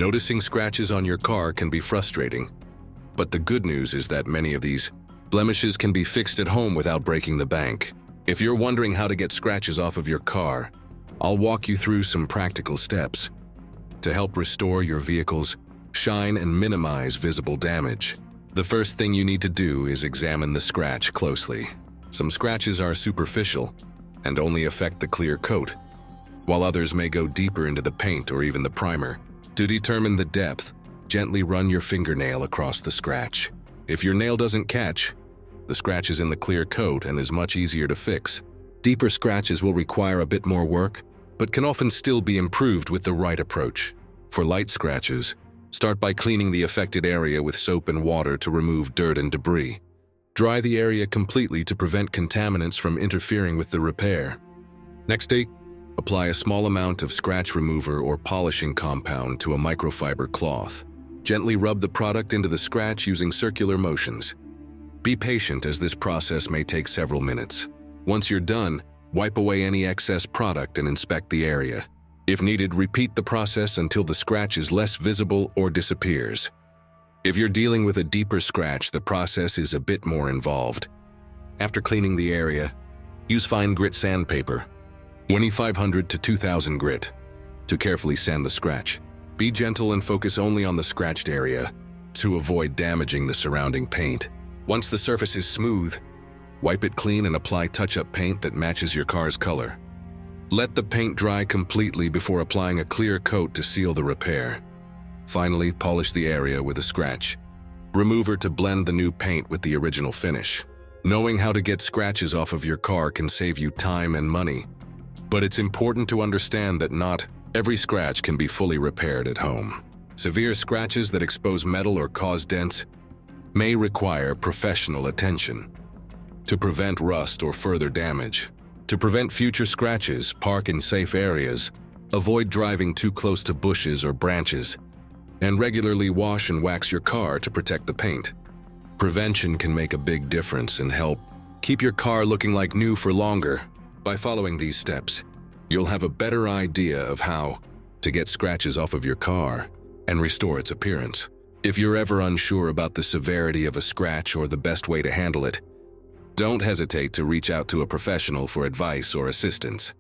Noticing scratches on your car can be frustrating, but the good news is that many of these blemishes can be fixed at home without breaking the bank. If you're wondering how to get scratches off of your car, I'll walk you through some practical steps to help restore your vehicle's shine and minimize visible damage. The first thing you need to do is examine the scratch closely. Some scratches are superficial and only affect the clear coat, while others may go deeper into the paint or even the primer. To determine the depth, gently run your fingernail across the scratch. If your nail doesn't catch, the scratch is in the clear coat and is much easier to fix. Deeper scratches will require a bit more work, but can often still be improved with the right approach. For light scratches, start by cleaning the affected area with soap and water to remove dirt and debris. Dry the area completely to prevent contaminants from interfering with the repair. Next, apply a small amount of scratch remover or polishing compound to a microfiber cloth. Gently rub the product into the scratch using circular motions. Be patient as this process may take several minutes. Once you're done, wipe away any excess product and inspect the area. If needed, repeat the process until the scratch is less visible or disappears. If you're dealing with a deeper scratch, the process is a bit more involved. After cleaning the area, use fine grit sandpaper, 2500 to 2000 grit, to carefully sand the scratch. Be gentle and focus only on the scratched area to avoid damaging the surrounding paint. Once the surface is smooth, wipe it clean and apply touch-up paint that matches your car's color. Let the paint dry completely before applying a clear coat to seal the repair. Finally, polish the area with a scratch remover to blend the new paint with the original finish. Knowing how to get scratches off of your car can save you time and money, but it's important to understand that not every scratch can be fully repaired at home. Severe scratches that expose metal or cause dents may require professional attention to prevent rust or further damage. To prevent future scratches, park in safe areas, avoid driving too close to bushes or branches, and regularly wash and wax your car to protect the paint. Prevention can make a big difference and help keep your car looking like new for longer. By following these steps, you'll have a better idea of how to get scratches off of your car and restore its appearance. If you're ever unsure about the severity of a scratch or the best way to handle it, don't hesitate to reach out to a professional for advice or assistance.